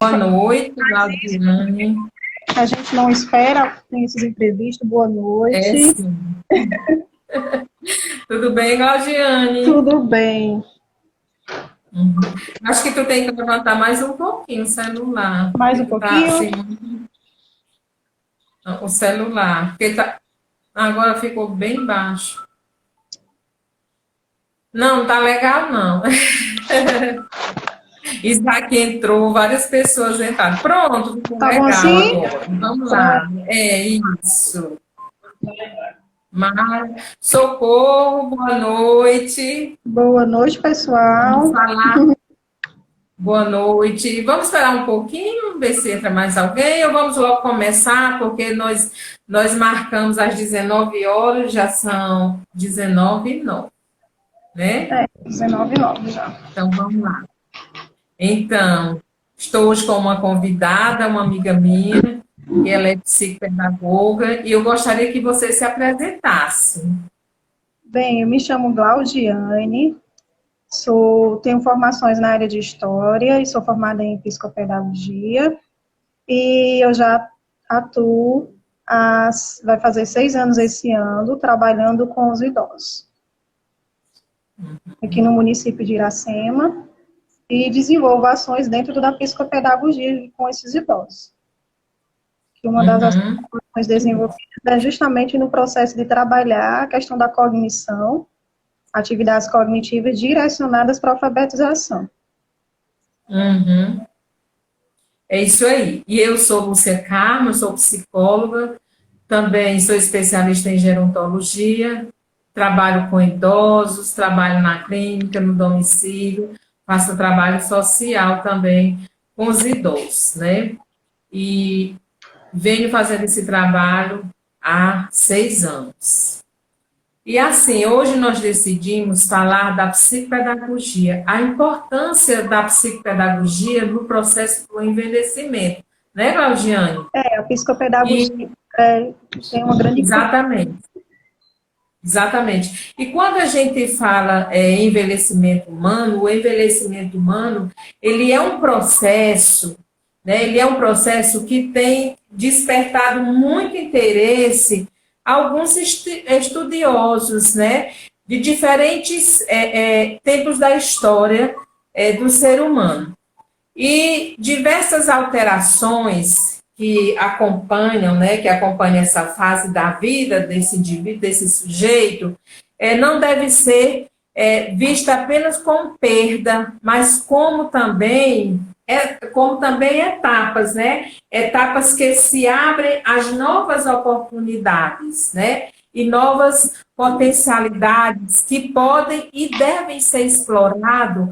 Boa noite, Glaudiane. A gente não espera, tem esses imprevistos. Boa É noite. sim. Tudo bem, Glaudiane? Tudo bem. Uhum. Acho que tu tem que levantar mais um pouquinho o celular, Mais porque um tu tá pouquinho? assim, o celular, porque tá, agora ficou bem baixo. Não, tá legal não. Isaac entrou, várias pessoas entraram. Pronto, ficou Tá bom legal assim? agora. Vamos Pronto. lá. É isso. Mas, socorro, boa noite. Boa noite, Vamos pessoal. falar. Boa noite. Vamos esperar um pouquinho, ver se entra mais alguém, ou vamos logo começar, porque nós marcamos às 19 horas, já são 19h09, né? 19h09 já. Então, vamos lá. Então, estou hoje com uma convidada, uma amiga minha, que ela é psicopedagoga, e eu gostaria que você se apresentasse. Bem, eu me chamo Glaudiane, tenho formações na área de História e sou formada em Psicopedagogia. E eu já atuo, vai fazer 6 anos esse ano, trabalhando com os idosos, aqui no município de Iracema. E desenvolvo ações dentro da psicopedagogia com esses idosos. Que uma das Uhum. ações desenvolvidas é justamente no processo de trabalhar a questão da cognição, atividades cognitivas direcionadas para a alfabetização. Uhum. É isso aí. E eu sou Lúcia Carmo, sou psicóloga, também sou especialista em gerontologia, trabalho com idosos, trabalho na clínica, no domicílio, faço trabalho social também com os idosos, né? E venho fazendo esse trabalho há 6 anos. E assim, hoje nós decidimos falar da psicopedagogia, a importância da psicopedagogia no processo do envelhecimento, né, Claudiane? A psicopedagogia E tem uma grande importância. exatamente, exatamente. E quando a gente fala envelhecimento humano, o envelhecimento humano, ele é um processo, né? Ele é um processo que tem despertado muito interesse a alguns estudiosos, né? De diferentes tempos da história do ser humano. E diversas alterações que acompanham, né, que acompanham essa fase da vida desse indivíduo, desse sujeito, não deve ser vista apenas como perda, mas como também etapas, né? Etapas que se abrem às novas oportunidades, né? E novas potencialidades que podem e devem ser exploradas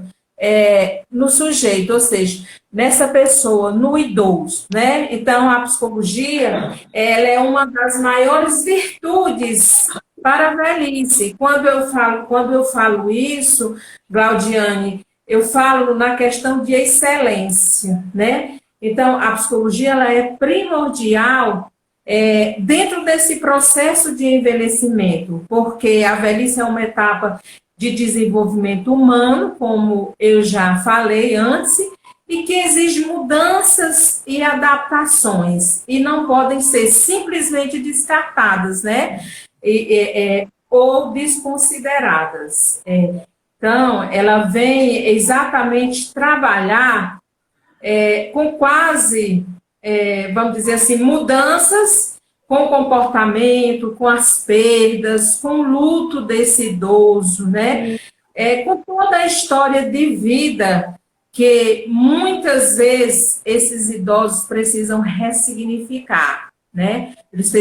no sujeito, ou seja, nessa pessoa, no idoso, né? Então, a psicologia, ela é uma das maiores virtudes para a velhice. Quando eu falo isso, Glaudiane, eu falo na questão de excelência, né? Então, a psicologia, ela é primordial dentro desse processo de envelhecimento, porque a velhice é uma etapa de desenvolvimento humano, como eu já falei antes, e que exige mudanças e adaptações, e não podem ser simplesmente descartadas, né? Ou desconsideradas. Então, ela vem exatamente trabalhar com quase, vamos dizer assim, mudanças com o comportamento, com as perdas, com o luto desse idoso, né? Com toda a história de vida que muitas vezes esses idosos precisam ressignificar, né? Eles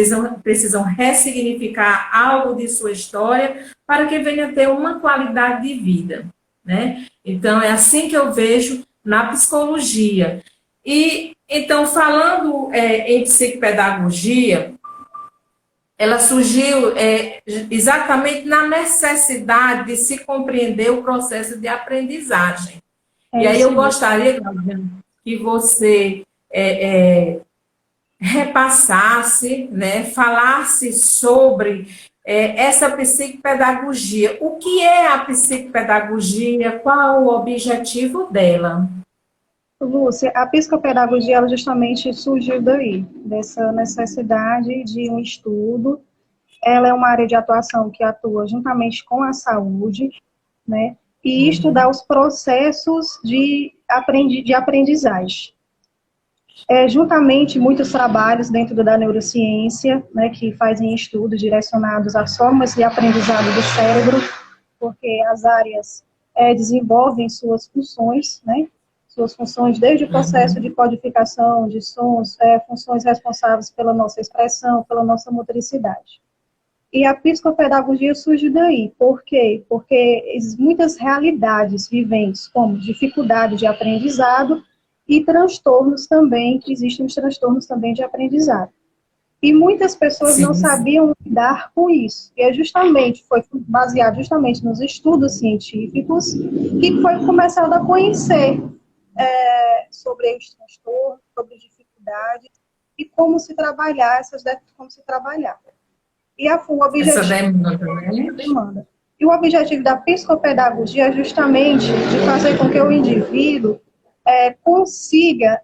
precisam ressignificar algo de sua história para que venha ter uma qualidade de vida, né? Então, é assim que eu vejo na psicologia. E, então, falando em psicopedagogia, ela surgiu exatamente na necessidade de se compreender o processo de aprendizagem. É E aí isso eu mesmo. gostaria, Claudiane, que você repassasse, né, falasse sobre essa psicopedagogia. O que é a psicopedagogia? Qual o objetivo dela? Lúcia, a psicopedagogia ela justamente surgiu daí, dessa necessidade de um estudo. Ela é uma área de atuação que atua juntamente com a saúde, né? E estudar os processos de aprendizagem. Juntamente, muitos trabalhos dentro da neurociência, né, que fazem estudos direcionados às formas de aprendizado do cérebro, porque as áreas desenvolvem suas funções, né, suas funções desde o processo de codificação de sons, funções responsáveis pela nossa expressão, pela nossa motricidade. E a psicopedagogia surge daí. Por quê? Porque existem muitas realidades viventes, como dificuldade de aprendizado e transtornos também, que existem os transtornos também de aprendizado. E muitas pessoas não sabiam lidar com isso. E foi baseado justamente nos estudos científicos que foi começado a conhecer sobre os transtornos, sobre dificuldades e como se trabalhar como se trabalhar. E o objetivo demanda. E o objetivo da psicopedagogia é justamente de fazer com que o indivíduo consiga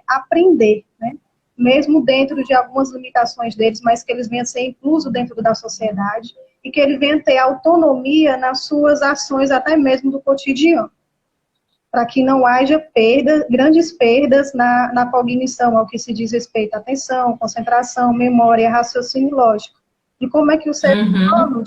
aprender, né? Mesmo dentro de algumas limitações deles, mas que eles venham a ser inclusos dentro da sociedade e que ele venha ter autonomia nas suas ações, até mesmo do cotidiano, para que não haja grandes perdas na cognição, ao que se diz respeito à atenção, concentração, memória, raciocínio lógico. E como é que o ser humano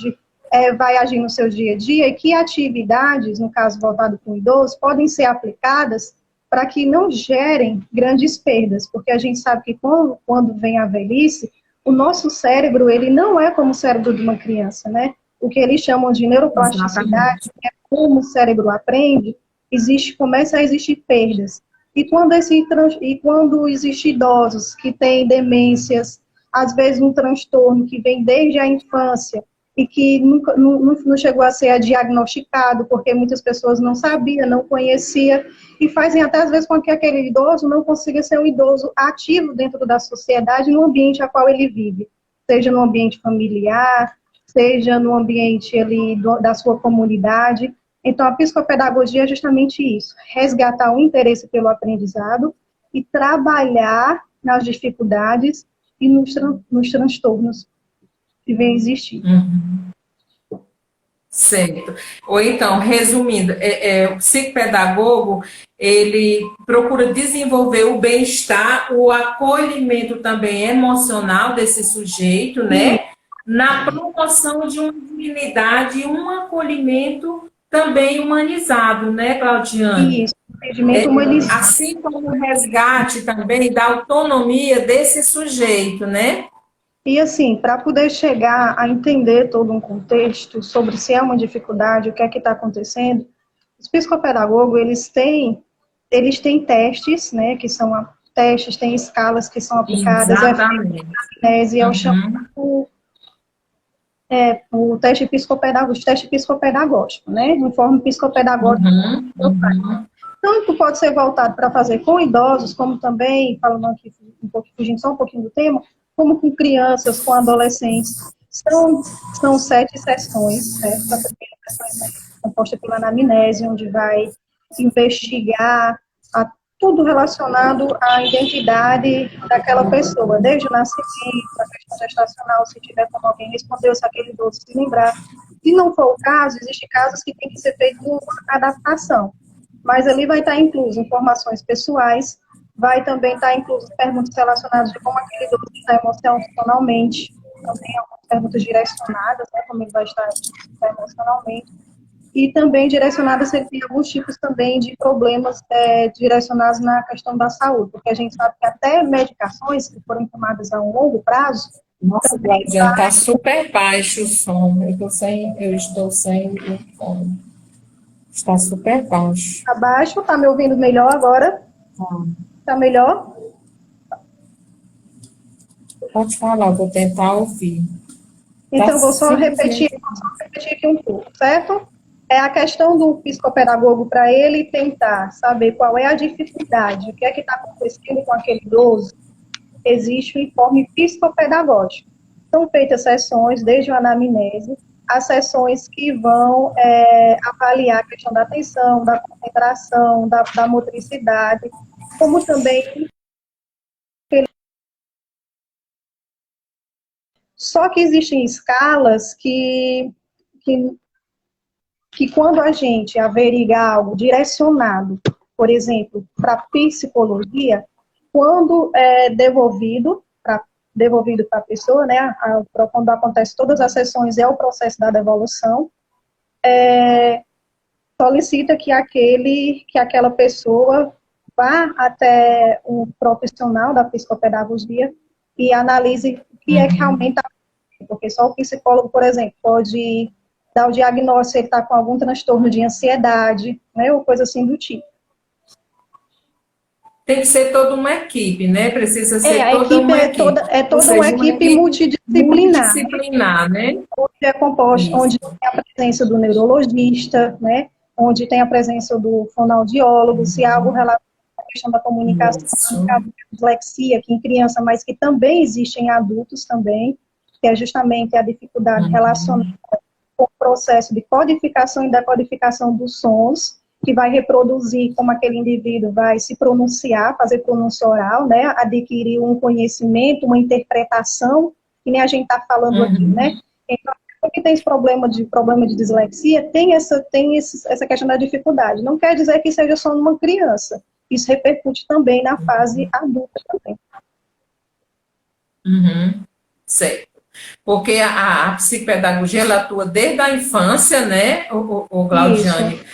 vai agir no seu dia a dia e que atividades, no caso voltado para o idoso, podem ser aplicadas para que não gerem grandes perdas, porque a gente sabe que quando vem a velhice, o nosso cérebro, ele não é como o cérebro de uma criança, né? O que eles chamam de neuroplasticidade, que é como o cérebro aprende, começa a existir perdas. E quando existem idosos que têm demências, às vezes um transtorno que vem desde a infância e que não chegou a ser diagnosticado, porque muitas pessoas não sabiam, não conheciam, e fazem até às vezes com que aquele idoso não consiga ser um idoso ativo dentro da sociedade, no ambiente a qual ele vive, seja no ambiente familiar, seja no ambiente ali da sua comunidade. Então, a psicopedagogia é justamente isso, resgatar o interesse pelo aprendizado e trabalhar nas dificuldades e nos transtornos que vem existir. Certo. Ou então, resumindo, o psicopedagogo, ele procura desenvolver o bem-estar, o acolhimento também emocional desse sujeito, né? Na promoção de uma dignidade e um acolhimento também humanizado, né, Claudiane? Isso, atendimento humanizado. Assim como o resgate também da autonomia desse sujeito, né? E assim, para poder chegar a entender todo um contexto sobre se é uma dificuldade, o que é que está acontecendo, os psicopedagogos, eles têm testes, né, que são testes, tem escalas que são aplicadas, é o chamado o teste psicopedagógico, né, informe psicopedagógico. Tanto pode ser voltado para fazer com idosos, como também, falando aqui fugindo só um pouquinho do tema, como com crianças, com adolescentes. São 7 sessões, certo? A primeira sessão é composta pela anamnese, onde vai investigar tudo relacionado à identidade daquela pessoa, desde o nascimento, a questão gestacional, se tiver como alguém respondeu, se aquele idoso se lembrar. Se não for o caso, existem casos que tem que ser feita uma adaptação. Mas ali vai estar incluso informações pessoais, vai também estar incluso perguntas relacionadas de como aquele idoso está emocionalmente, também algumas perguntas direcionadas, né, como ele vai estar emocionalmente, e também direcionadas se ele tem alguns tipos também de problemas direcionados na questão da saúde, porque a gente sabe que até medicações que foram tomadas a um longo prazo. Nossa, Claudiane, está super baixo o som, eu estou sem o fone. Está super baixo. Está baixo, está me ouvindo melhor agora? Está melhor? Pode falar, vou tentar ouvir. Então, vou só repetir aqui um pouco, certo? É a questão do psicopedagogo para ele tentar saber qual é a dificuldade, o que é que está acontecendo com aquele idoso. Existe o informe psicopedagógico. São feitas sessões, desde a anamnese, as sessões que vão avaliar a questão da atenção, da concentração, da motricidade, como também. Só que existem escalas que, que quando a gente averiguar algo direcionado, por exemplo, para psicologia, quando é devolvido para a pessoa, né, quando acontece todas as sessões, é o processo da devolução, solicita que aquela pessoa vá até um profissional da psicopedagogia e analise o que é que realmente está acontecendo, porque só o psicólogo, por exemplo, pode dar o diagnóstico se ele está com algum transtorno de ansiedade, né, ou coisa assim do tipo. Tem que ser toda uma equipe, né? Precisa ser A toda equipe uma equipe. é Ou toda uma seja, uma equipe equipe multidisciplinar, multidisciplinar, né? onde é composto, Isso. onde tem a presença do neurologista, né, onde tem a presença do fonoaudiólogo, se há algo relacionado à questão da comunicação, Isso. a dislexia, que em criança, mas que também existe em adultos também, que é justamente a dificuldade relacionada com o processo de codificação e decodificação dos sons, que vai reproduzir como aquele indivíduo vai se pronunciar, fazer pronúncia oral, né, adquirir um conhecimento, uma interpretação, que nem a gente está falando aqui, né? Então, que tem esse problema de dislexia, tem essa questão da dificuldade. Não quer dizer que seja só numa criança. Isso repercute também na fase adulta também. Certo. Porque a psicopedagogia, ela atua desde a infância, né, o Glaudiane, Isso.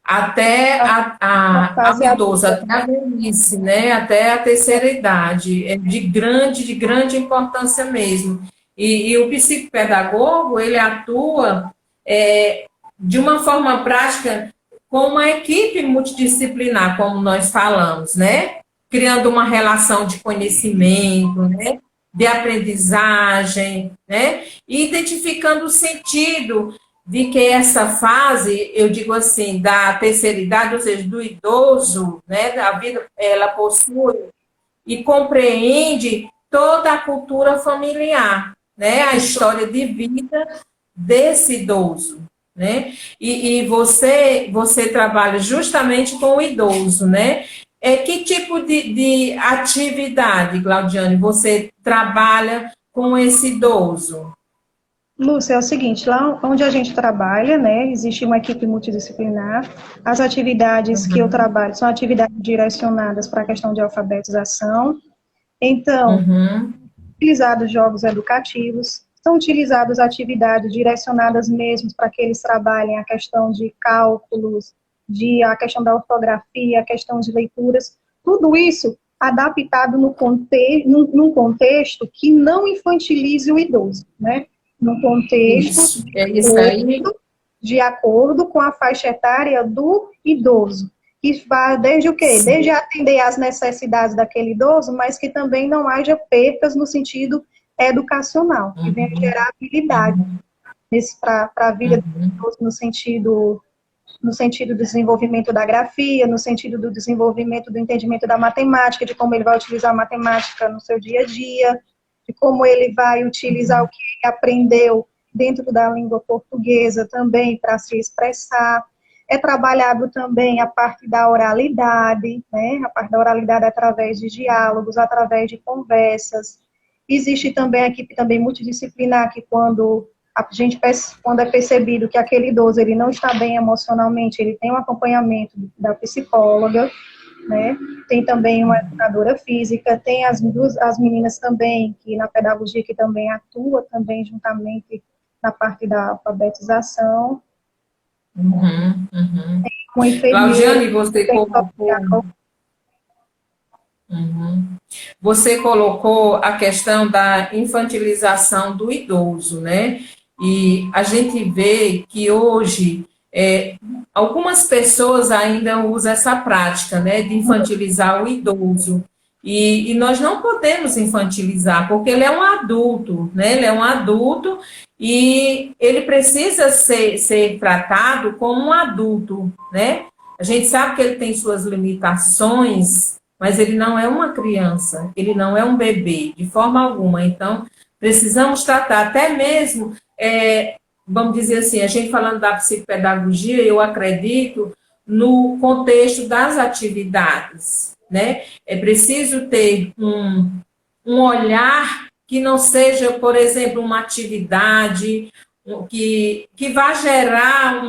até fase ao idoso, adulta. até a velhice, né, até a terceira idade. É de grande importância mesmo. E o psicopedagogo, ele atua de uma forma prática com uma equipe multidisciplinar, como nós falamos, né? Criando uma relação de conhecimento, né? De aprendizagem, né? E identificando o sentido de que essa fase, eu digo assim, da terceira idade, ou seja, do idoso, né? Da vida, ela possui e compreende toda a cultura familiar, né? A história de vida desse idoso, né? E você trabalha justamente com o idoso, né? Que tipo de atividade, Glaudiane, você trabalha com esse idoso? Lúcia, é o seguinte, lá onde a gente trabalha, né, existe uma equipe multidisciplinar. As atividades que eu trabalho são atividades direcionadas para a questão de alfabetização. Então, utilizados jogos educativos, são utilizadas atividades direcionadas mesmo para que eles trabalhem a questão de cálculos, a questão da ortografia, a questão de leituras, tudo isso adaptado num contexto que não infantilize o idoso, né? Num contexto Isso aí. de acordo com a faixa etária do idoso, que vai desde o quê? Sim. Desde atender às necessidades daquele idoso, mas que também não haja percas no sentido educacional, que venha gerar habilidade para a vida do idoso no sentido do desenvolvimento da grafia, no sentido do desenvolvimento do entendimento da matemática, de como ele vai utilizar a matemática no seu dia a dia, de como ele vai utilizar o que ele aprendeu dentro da língua portuguesa também para se expressar. É trabalhado também a parte da oralidade, né? A parte da oralidade através de diálogos, através de conversas. Existe também a equipe também multidisciplinar, que quando é percebido que aquele idoso ele não está bem emocionalmente, ele tem um acompanhamento da psicóloga, né? Tem também uma educadora física, tem as meninas também, que na pedagogia que também atua também juntamente na parte da alfabetização. Uma enfermeira. Claudiane, você colocou a questão da infantilização do idoso, né? E a gente vê que hoje algumas pessoas ainda usam essa prática, né, de infantilizar o idoso. E nós não podemos infantilizar, porque ele é um adulto, né? Ele é um adulto e ele precisa ser tratado como um adulto, né? A gente sabe que ele tem suas limitações, mas ele não é uma criança, ele não é um bebê, de forma alguma. Então, precisamos tratar até mesmo, vamos dizer assim, a gente falando da psicopedagogia, eu acredito, no contexto das atividades, né? É preciso ter um olhar que não seja, por exemplo, uma atividade que vai gerar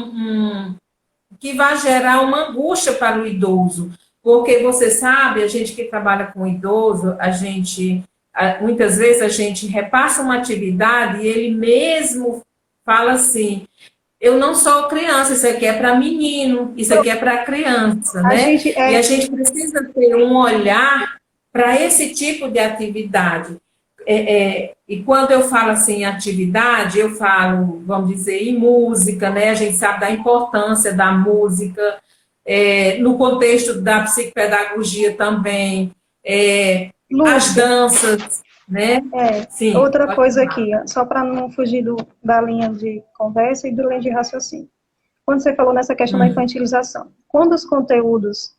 que vai gerar uma angústia para o idoso, porque você sabe, a gente que trabalha com idoso, muitas vezes a gente repassa uma atividade e ele mesmo fala assim: eu não sou criança, isso aqui é para menino, isso aqui é para criança, né? E a gente precisa ter um olhar para esse tipo de atividade. E quando eu falo assim em atividade, eu falo, vamos dizer, em música, né? A gente sabe da importância da música, no contexto da psicopedagogia também, as danças, né? Sim, outra coisa aqui, só para não fugir da linha de conversa e da linha de raciocínio. Quando você falou nessa questão da infantilização, quando os conteúdos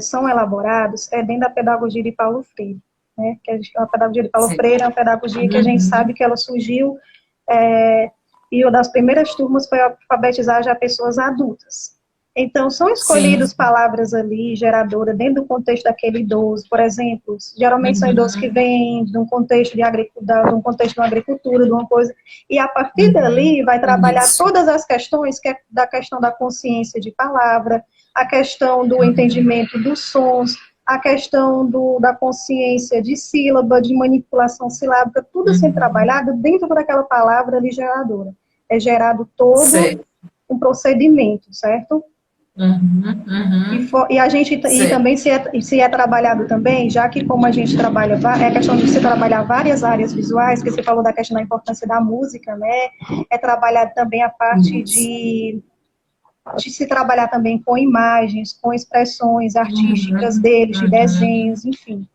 são elaborados, é dentro da pedagogia de Paulo Freire, né? Que a pedagogia de Paulo Freire é uma pedagogia que a gente sabe que ela surgiu, e uma das primeiras turmas foi alfabetizar já pessoas adultas. Então, são escolhidas palavras ali, geradoras, dentro do contexto daquele idoso, por exemplo, geralmente são idosos que vêm de um contexto de agricultura, de uma agricultura, de uma coisa, e a partir dali vai trabalhar todas as questões, que é da questão da consciência de palavra, a questão do entendimento dos sons, a questão da consciência de sílaba, de manipulação silábica, tudo sendo trabalhado dentro daquela palavra ali geradora. É gerado todo um procedimento, certo? E a gente e também se é trabalhado também, já que como a gente trabalha, é questão de se trabalhar várias áreas visuais, que você falou da questão da importância da música, né? É trabalhado também a parte de se trabalhar também com imagens, com expressões artísticas deles, de desenhos, enfim.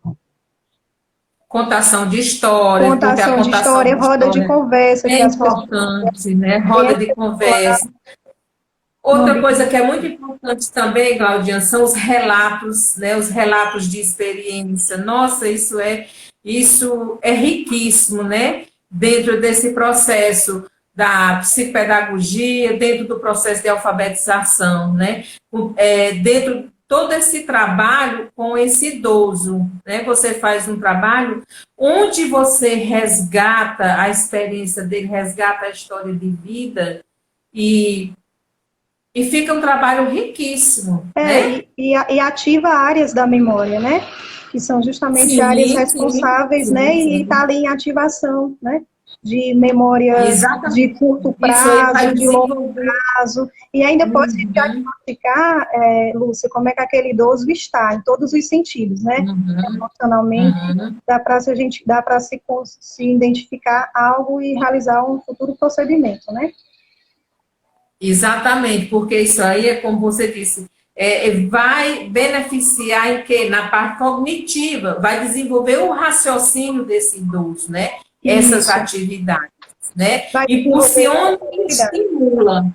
Contação de histórias, contação de história, roda de conversa. É importante, né? Roda de conversa. Outra coisa que é muito importante também, Claudiane, são os relatos, né? Os relatos de experiência. Nossa, isso é riquíssimo, né? Dentro desse processo da psicopedagogia, dentro do processo de alfabetização, né? Dentro todo esse trabalho com esse idoso, né? Você faz um trabalho onde você resgata a experiência dele, resgata a história de vida e fica um trabalho riquíssimo, né? E ativa áreas da memória, né? Que são justamente áreas responsáveis, né? E está ali em ativação, né? De memória de curto prazo, de longo prazo. E ainda pode se diagnosticar, Lúcia, como é que aquele idoso está, em todos os sentidos, né? Emocionalmente, dá para se identificar algo e realizar um futuro procedimento, né? Exatamente, porque isso aí é como você disse, vai beneficiar em quê? Na parte cognitiva, vai desenvolver o raciocínio desse idoso, né? Essas atividades, né? Impulsiona e estimula,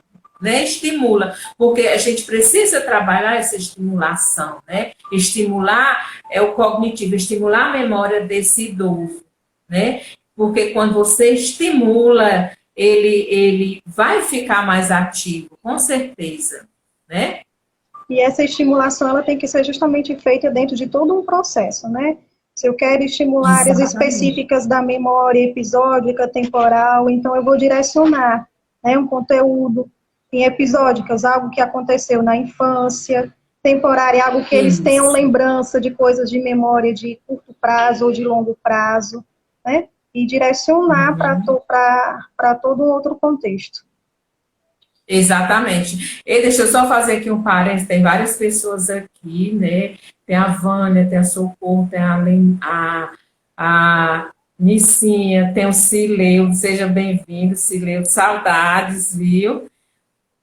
né? Estimula, porque a gente precisa trabalhar essa estimulação, né? Estimular o cognitivo, estimular a memória desse idoso, né? Porque quando você estimula, ele vai ficar mais ativo, com certeza, né? E essa estimulação, ela tem que ser justamente feita dentro de todo um processo, né? Se eu quero estimular áreas específicas da memória episódica, temporal, então eu vou direcionar, né, um conteúdo em episódicas, algo que aconteceu na infância, temporária, algo que eles tenham lembrança de coisas de memória de curto prazo ou de longo prazo, né? E direcionar para todo um outro contexto. Exatamente. E deixa eu só fazer aqui um parênteses, tem várias pessoas aqui, né? Tem a Vânia, tem a Socorro, tem a Nicinha, tem o Cileudo, seja bem-vindo, Cileudo, saudades, viu?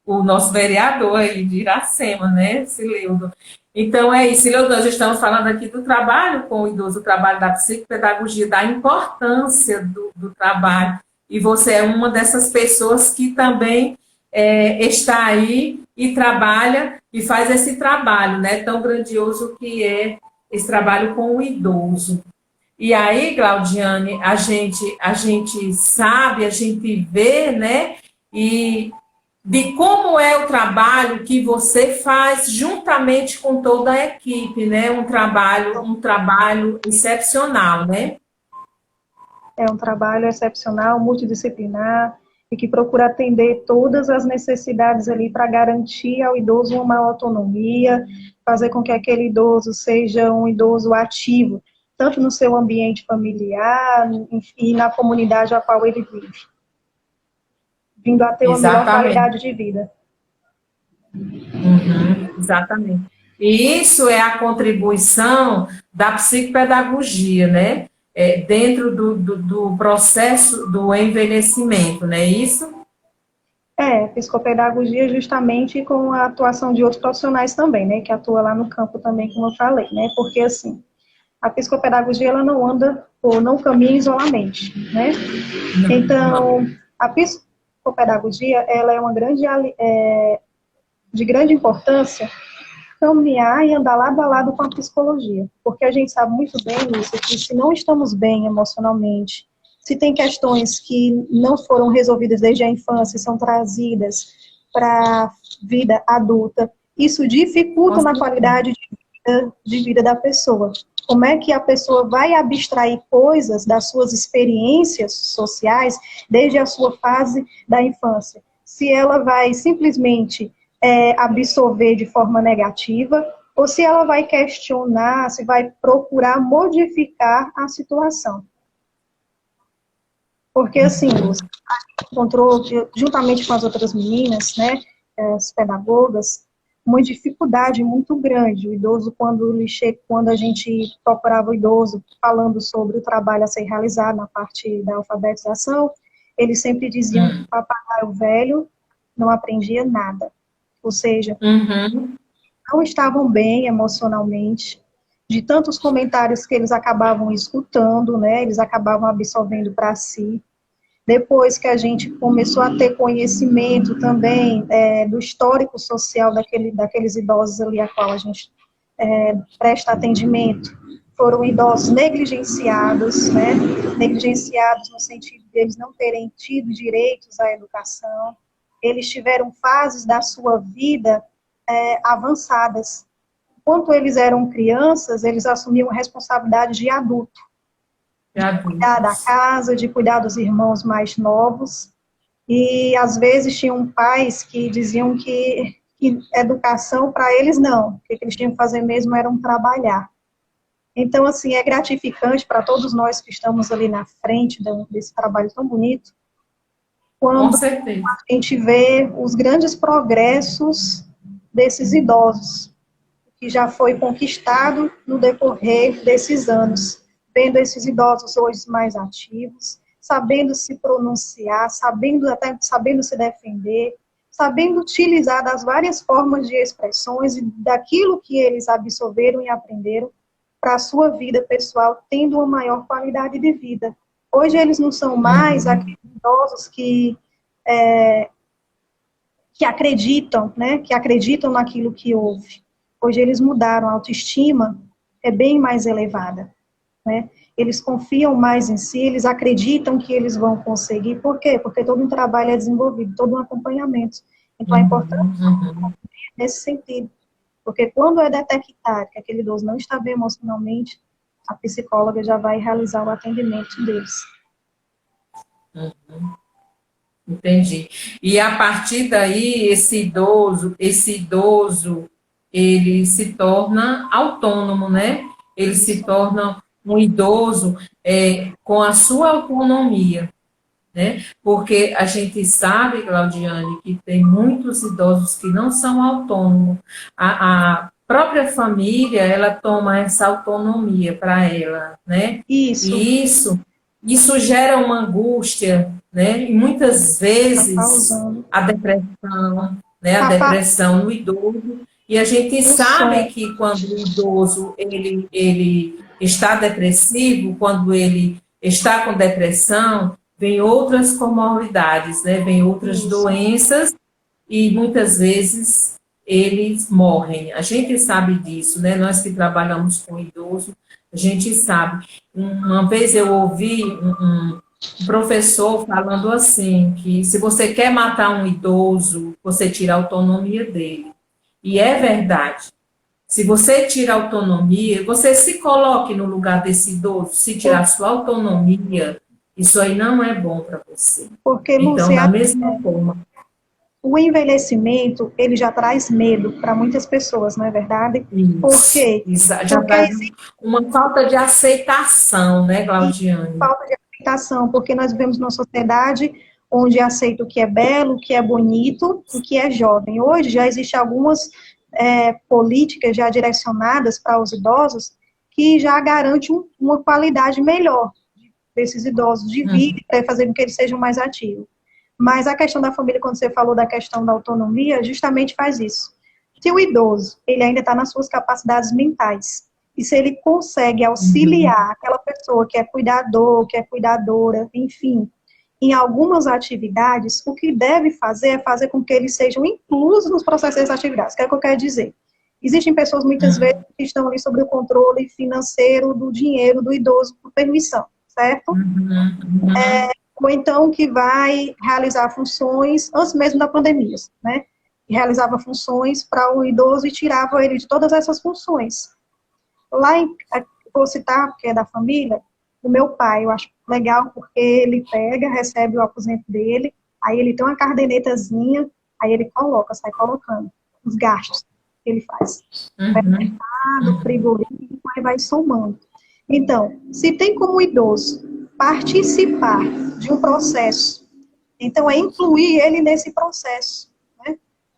O nosso vereador aí de Iracema, né, Cileudo? Então, é isso, Cileudo, nós estamos falando aqui do trabalho com o idoso, do trabalho da psicopedagogia, da importância do trabalho, e você é uma dessas pessoas que também está aí e trabalha e faz esse trabalho, né, tão grandioso que é esse trabalho com o idoso. E aí, Claudiane, a gente sabe, a gente vê, né, e de como é o trabalho que você faz juntamente com toda a equipe, né? Um trabalho excepcional, né? É um trabalho excepcional, multidisciplinar, e que procura atender todas as necessidades ali para garantir ao idoso uma maior autonomia, fazer com que aquele idoso seja um idoso ativo, tanto no seu ambiente familiar e na comunidade a qual ele vive, vindo a ter uma melhor Exatamente. qualidade de vida. Uhum, exatamente. E isso é a contribuição da psicopedagogia, né? Dentro do processo do envelhecimento, não é isso? Psicopedagogia justamente com a atuação de outros profissionais também, né, que atua lá no campo também, como eu falei, né, porque assim, a psicopedagogia ela não anda ou não caminha isolamente, né? Não, não. Então, a psicopedagogia ela é uma de grande importância caminhar e andar lado a lado com a psicologia, porque a gente sabe muito bem, Lúcia, que se não estamos bem emocionalmente, se tem questões que não foram resolvidas desde a infância e são trazidas para a vida adulta, isso dificulta na qualidade de vida da pessoa. Como é que a pessoa vai abstrair coisas das suas experiências sociais desde a sua fase da infância? Se ela vai simplesmente absorver de forma negativa, ou se ela vai questionar, se vai procurar modificar a situação. Porque, assim, Lúcia, a gente encontrou, juntamente com as outras meninas, né, as pedagogas, uma dificuldade muito grande. O idoso, quando a gente procurava o idoso falando sobre o trabalho a ser realizado na parte da alfabetização, eles sempre diziam que o papagaio velho não aprendia nada. Ou seja, não estavam bem emocionalmente, de tantos comentários que eles acabavam escutando, né, eles acabavam absorvendo para si. Depois que a gente começou a ter conhecimento também do histórico social daqueles idosos ali a qual a gente presta atendimento, foram idosos negligenciados, né, negligenciados no sentido de eles não terem tido direitos à educação, eles tiveram fases da sua vida avançadas. Enquanto eles eram crianças, eles assumiam a responsabilidade de adulto, de cuidar da casa, de cuidar dos irmãos mais novos, e às vezes tinham pais que diziam que educação para eles não, o que eles tinham que fazer mesmo era trabalhar. Então, assim, é gratificante para todos nós que estamos ali na frente desse trabalho tão bonito, quando a gente vê os grandes progressos desses idosos, que já foi conquistado no decorrer desses anos, vendo esses idosos hoje mais ativos, sabendo se pronunciar, sabendo se defender, sabendo utilizar das várias formas de expressões e daquilo que eles absorveram e aprenderam para a sua vida pessoal, tendo uma maior qualidade de vida. Hoje eles não são mais aqueles idosos que acreditam, né, que acreditam naquilo que houve. Hoje eles mudaram, a autoestima é bem mais elevada, né? Eles confiam mais em si, eles acreditam que eles vão conseguir. Por quê? Porque todo um trabalho é desenvolvido, todo um acompanhamento. Então é importante nesse sentido. Porque quando é detectado que aquele idoso não está bem emocionalmente, a psicóloga já vai realizar o atendimento deles. Entendi. E a partir daí, esse idoso, ele se torna autônomo, né? Ele se torna um idoso com a sua autonomia, né? Porque a gente sabe, Claudiane, que tem muitos idosos que não são autônomos. A própria família, ela toma essa autonomia para ela, né? Isso. E isso gera uma angústia, né? E muitas vezes a depressão, né? A depressão no idoso. E a gente sabe que quando o idoso ele está depressivo, quando ele está com depressão, vem outras comorbidades, né? Vem outras doenças e muitas vezes eles morrem. A gente sabe disso, né? Nós que trabalhamos com idoso, a gente sabe. Uma vez eu ouvi um professor falando assim, que se você quer matar um idoso, você tira a autonomia dele. E é verdade. Se você tira a autonomia, você se coloque no lugar desse idoso, se tirar sua autonomia, isso aí não é bom para você. Porque, Então, Lúcia, da mesma forma, o envelhecimento, ele já traz medo para muitas pessoas, não é verdade? Por isso, quê? isso já Porque traz existe uma falta de aceitação, né, Claudiane? falta de aceitação, porque nós vivemos numa sociedade onde aceita o que é belo, o que é bonito, o que é jovem. Hoje já existem algumas políticas já direcionadas para os idosos que já garantem uma qualidade melhor desses idosos de vida, para fazer com que eles sejam mais ativos. Mas a questão da família, quando você falou da questão da autonomia, justamente faz isso. Se o idoso, ele ainda está nas suas capacidades mentais, e se ele consegue auxiliar aquela pessoa que é cuidador, que é cuidadora, enfim, em algumas atividades, o que deve fazer é fazer com que eles sejam inclusos nos processos dessas atividades. O que é que eu quero dizer? Existem pessoas, muitas vezes, que estão ali sobre o controle financeiro do dinheiro do idoso por permissão, certo? Ou então que vai realizar funções, antes mesmo da pandemia, né? Realizava funções para o idoso e tirava ele de todas essas funções. Lá em, vou citar, porque é da família, o meu pai, eu acho legal, porque ele pega, recebe o aposento dele, aí ele tem uma cadernetazinha, aí ele coloca, sai colocando os gastos que ele faz. Supermercado, frigorífico, aí vai somando. Então, se tem como idoso participar de um processo, então é incluir ele nesse processo, né?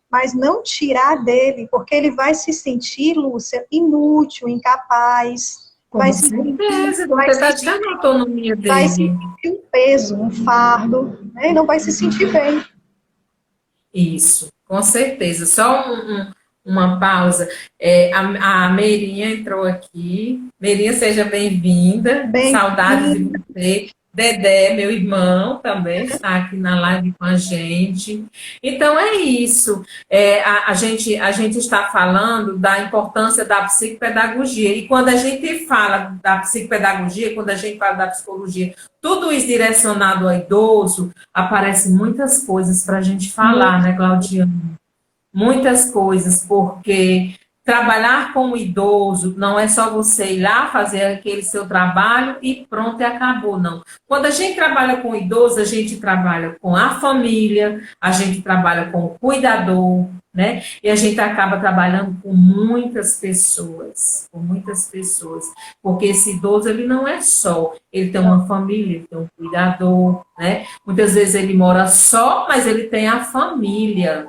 Mas não tirar dele, porque ele vai se sentir, Lúcia, inútil, incapaz, Com certeza, você está tirando a autonomia vai dele. sentir um peso, um fardo, né? E não vai se sentir bem. Isso, com certeza. Só uma pausa. A Meirinha entrou aqui. Meirinha, seja bem-vinda. Bem, Saudades de você. Dedé, meu irmão, também está aqui na live com a gente. Então é isso. A gente está falando da importância da psicopedagogia. E quando a gente fala da psicopedagogia, quando a gente fala da psicologia, tudo isso direcionado ao idoso, aparecem muitas coisas para a gente falar, né, Claudiana? Muitas coisas, porque trabalhar com o idoso não é só você ir lá fazer aquele seu trabalho e pronto, e acabou, não. Quando a gente trabalha com o idoso, a gente trabalha com a família, a gente trabalha com o cuidador, né? E a gente acaba trabalhando com muitas pessoas, porque esse idoso, ele não é só, ele tem uma família, ele tem um cuidador, né? Muitas vezes ele mora só, mas ele tem a família,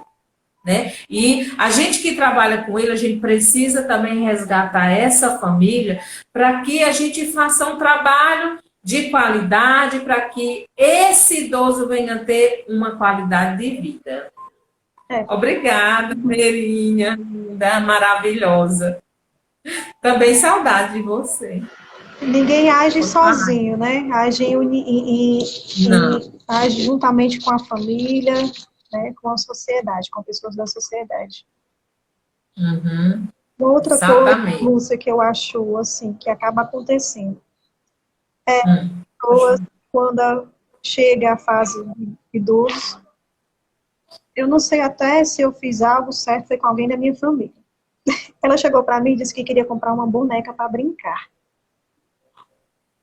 né? E a gente que trabalha com ele, a gente precisa também resgatar essa família para que a gente faça um trabalho de qualidade, para que esse idoso venha ter uma qualidade de vida. Obrigada, Meirinha, linda, maravilhosa. Também saudade de você. ninguém age sozinho, né? Age juntamente com a família, né? Com a sociedade, com pessoas da sociedade. Uma outra coisa, Exatamente. Lúcia, que eu acho assim, que acaba acontecendo, pessoas, quando chega a fase de idoso, eu não sei até se eu fiz algo certo, foi com alguém da minha família. Ela chegou para mim e disse que queria comprar uma boneca para brincar.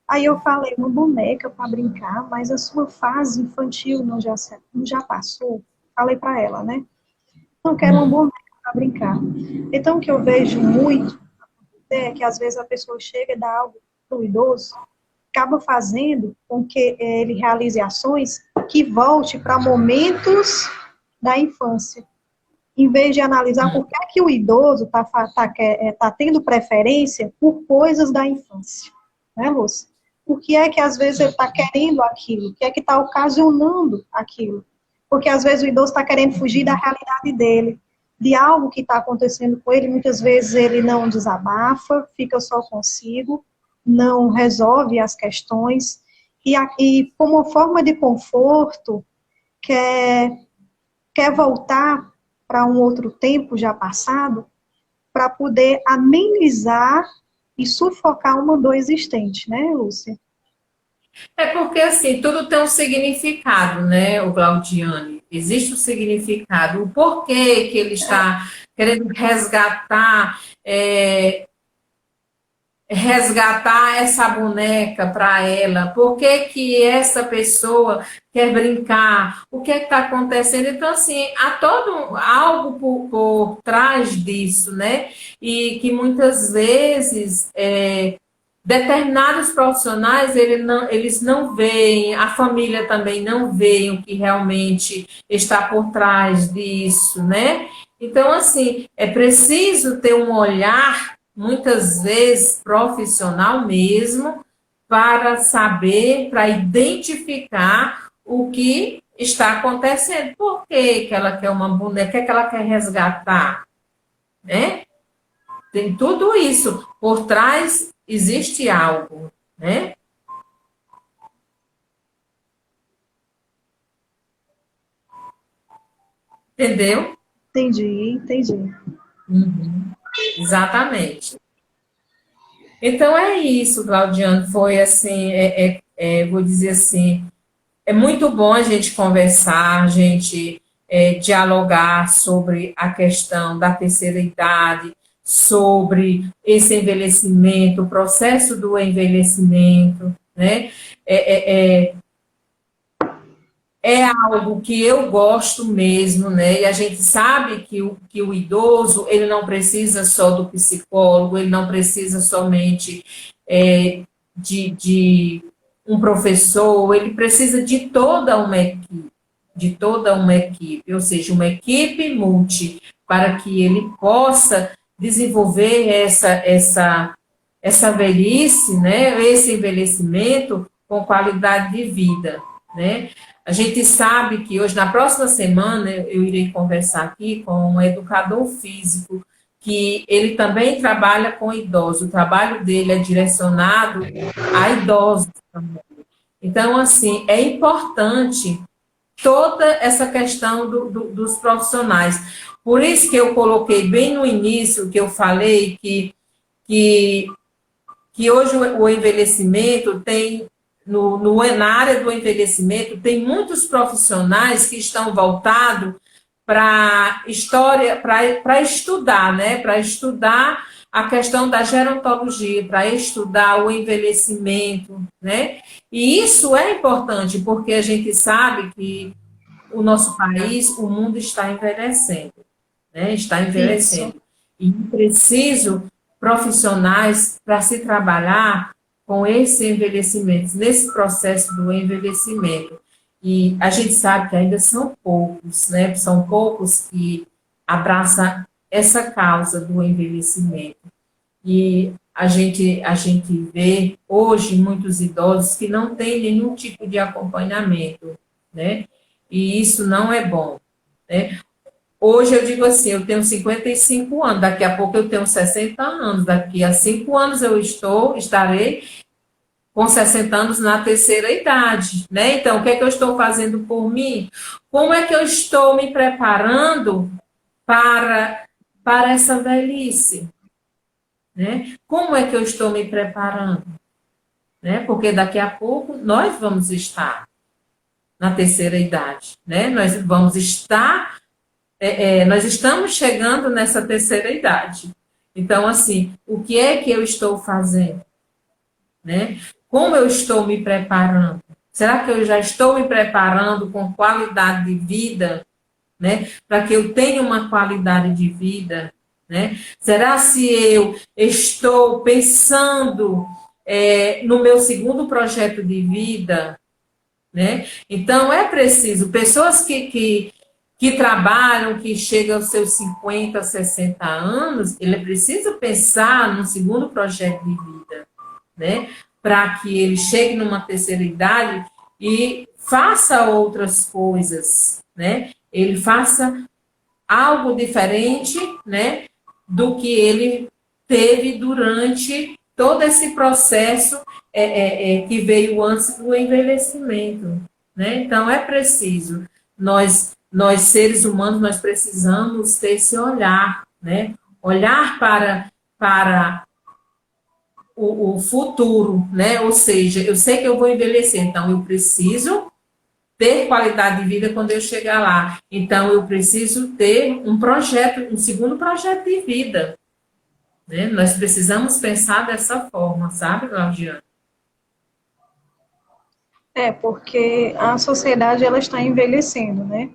Aí eu falei, uma boneca para brincar, mas a sua fase infantil não já passou? Falei para ela, né? Não quero uma boneca para brincar. Então, o que eu vejo muito é que, às vezes, a pessoa chega e dá algo para o idoso, acaba fazendo com que ele realize ações que volte para momentos da infância. Em vez de analisar por que o idoso tá tendo preferência por coisas da infância. Né, Lúcia? Por que é que, às vezes, ele está querendo aquilo? O que é que está ocasionando aquilo? Porque, às vezes, o idoso está querendo fugir da realidade dele, de algo que está acontecendo com ele. Muitas vezes, ele não desabafa, fica só consigo, não resolve as questões. E como forma de conforto, quer voltar para um outro tempo já passado, para poder amenizar e sufocar uma dor existente, né, Lúcia? É porque, assim, tudo tem um significado, né, o Claudiane? Existe um significado. O porquê que ele está querendo resgatar essa boneca para ela? Por que que essa pessoa quer brincar? O que está acontecendo? Então, assim, há todo algo por trás disso, né? E que muitas vezes determinados profissionais eles não veem, a família também não vê o que realmente está por trás disso, né? Então, assim, é preciso ter um olhar, muitas vezes profissional mesmo, para saber, para identificar o que está acontecendo. Por que que ela quer uma boneca? O que é que ela quer resgatar? Né? Tem tudo isso. Por trás existe algo, né? Entendeu? Entendi, entendi. Uhum. Exatamente. Então é isso, Claudiano. Foi assim, vou dizer assim, é muito bom a gente conversar, a gente dialogar sobre a questão da terceira idade, sobre esse envelhecimento, o processo do envelhecimento, né? É, é, é, é algo que eu gosto mesmo, né? E a gente sabe que o idoso, ele não precisa só do psicólogo, ele não precisa somente de um professor, ele precisa de toda uma equipe, ou seja, uma equipe multi, para que ele possa desenvolver essa velhice, né? Esse envelhecimento com qualidade de vida, né? A gente sabe que hoje, na próxima semana, eu irei conversar aqui com um educador físico, que ele também trabalha com idosos. O trabalho dele é direcionado a idosos também. Então, assim, é importante toda essa questão dos profissionais. Por isso que eu coloquei bem no início, que eu falei que, que hoje o envelhecimento tem na área do envelhecimento, tem muitos profissionais que estão voltados para história, para estudar, né? Para estudar a questão da gerontologia, para estudar o envelhecimento, né? E isso é importante, porque a gente sabe que o nosso país, o mundo está envelhecendo, né? Está Isso. envelhecendo. E é preciso profissionais para se trabalhar com esse envelhecimento, nesse processo do envelhecimento. E a gente sabe que ainda são poucos, né? São poucos que abraçam essa causa do envelhecimento. E a gente vê hoje muitos idosos que não têm nenhum tipo de acompanhamento, né? E isso não é bom, né? Hoje eu digo assim, eu tenho 55 anos, daqui a pouco eu tenho 60 anos, daqui a 5 anos estarei com 60 anos na terceira idade, né? Então, o que é que eu estou fazendo por mim? Como é que eu estou me preparando para, para essa velhice, né? Como é que eu estou me preparando, né? Porque daqui a pouco nós vamos estar na terceira idade, né? Nós estamos chegando nessa terceira idade. Então, assim, o que é que eu estou fazendo? Né? Como eu estou me preparando? Será que eu já estou me preparando com qualidade de vida, né? Para que eu tenha uma qualidade de vida, né? Será se eu estou pensando no meu segundo projeto de vida, né? Então, é preciso, pessoas que trabalham, que chegam aos seus 50, 60 anos, ele precisa pensar num segundo projeto de vida, né? Para que ele chegue numa terceira idade e faça outras coisas, né? Ele faça algo diferente, né? Do que ele teve durante todo esse processo que veio antes do envelhecimento, né? Então é preciso nós seres humanos nós precisamos ter esse olhar, né? Olhar para o futuro, né? Ou seja, eu sei que eu vou envelhecer, então eu preciso ter qualidade de vida quando eu chegar lá. Então eu preciso ter um projeto, um segundo projeto de vida, né? Nós precisamos pensar dessa forma, sabe, Claudiana? Porque a sociedade ela está envelhecendo, né?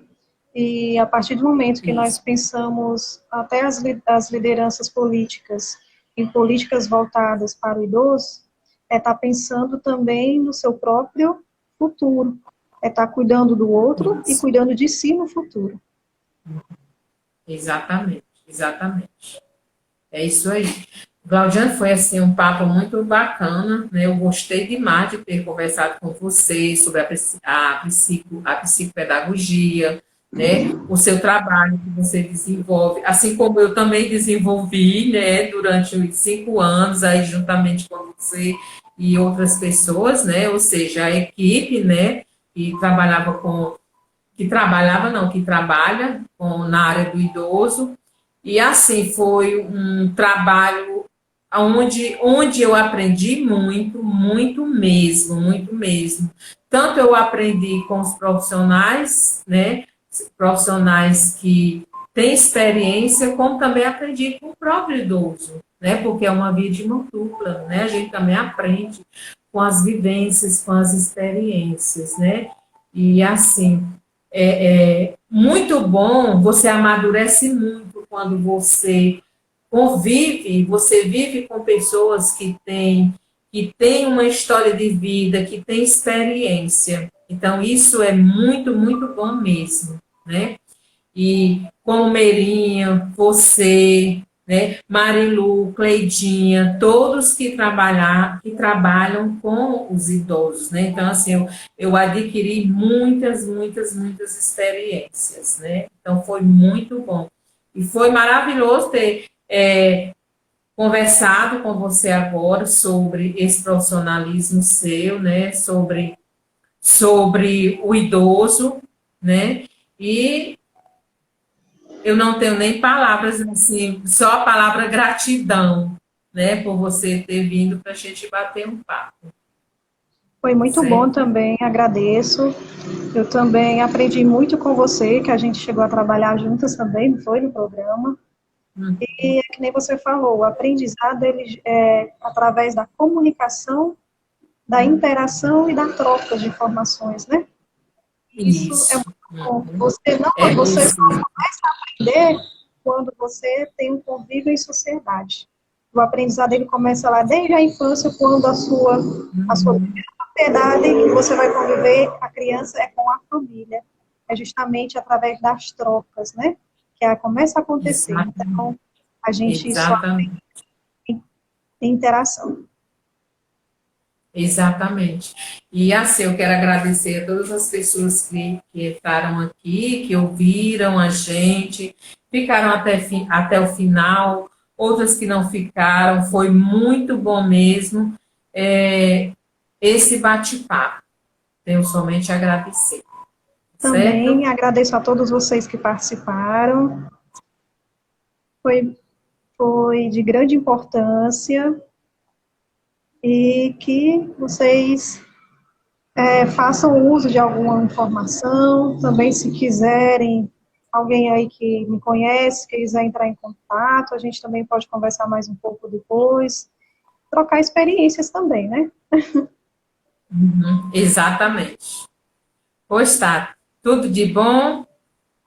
E a partir do momento que nós Isso. pensamos, até as lideranças políticas, em políticas voltadas para o idoso, estar pensando também no seu próprio futuro, estar cuidando do outro e Isso. cuidando de si no futuro. Exatamente, exatamente. É isso aí. Claudiane, foi assim um papo muito bacana, né? Eu gostei demais de ter conversado com você sobre a psicopedagogia, né? O seu trabalho que você desenvolve, assim como eu também desenvolvi, né? Durante os 5 anos, aí juntamente com você e outras pessoas, né? Ou seja, a equipe, né? Que trabalhava não, que trabalha na área do idoso. E assim, foi um trabalho onde eu aprendi muito, muito mesmo, muito mesmo. Tanto eu aprendi com os profissionais, né, profissionais que têm experiência, como também aprendi com o próprio idoso, né, porque é uma via de mão dupla, né, a gente também aprende com as vivências, com as experiências, né, e assim, muito bom, você amadurece muito quando você vive com pessoas que têm uma história de vida, que têm experiência. Então, isso é muito, muito bom mesmo, né? E como Meirinha, você, né, Marilu, Cleidinha, todos que trabalham com os idosos, né? Então, assim, eu adquiri muitas, muitas, muitas experiências, né? Então, foi muito bom. E foi maravilhoso ter conversado com você agora sobre esse profissionalismo seu, né? Sobre o idoso, né? E eu não tenho nem palavras, assim, só a palavra gratidão, né, por você ter vindo para a gente bater um papo, Foi muito bom certo? também, agradeço. Eu também aprendi muito com você, que a gente chegou a trabalhar juntas também, não foi, no programa. Hum. E é que nem você falou, o aprendizado ele é através da comunicação, da interação e da troca de informações, né? Isso é Isso. muito bom. Você É não, você só você. começa a aprender quando você tem um convívio em sociedade. O aprendizado ele começa lá desde a infância, quando a sua primeira propriedade que você vai conviver, a criança é com a família. É justamente através das trocas, né? Começa a acontecer. Exatamente. Então, a gente só Exatamente. tem interação. Exatamente. E assim, eu quero agradecer a todas as pessoas que entraram aqui, que ouviram a gente, ficaram até o final, outras que não ficaram, foi muito bom mesmo esse bate-papo. Tenho somente a agradecer, certo? Também agradeço a todos vocês que participaram. Foi, foi de grande importância e que vocês façam uso de alguma informação. Também, se quiserem, alguém aí que me conhece, quiser entrar em contato, a gente também pode conversar mais um pouco depois, trocar experiências também, né? Uhum, exatamente. Pois tá, tudo de bom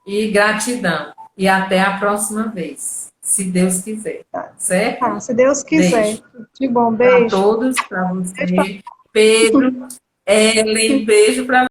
e gratidão. E até a próxima vez, se Deus quiser, certo? Se Deus quiser. Beijo De bom, para beijo. todos, para Beijo pra você, Pedro, Ellen, beijo para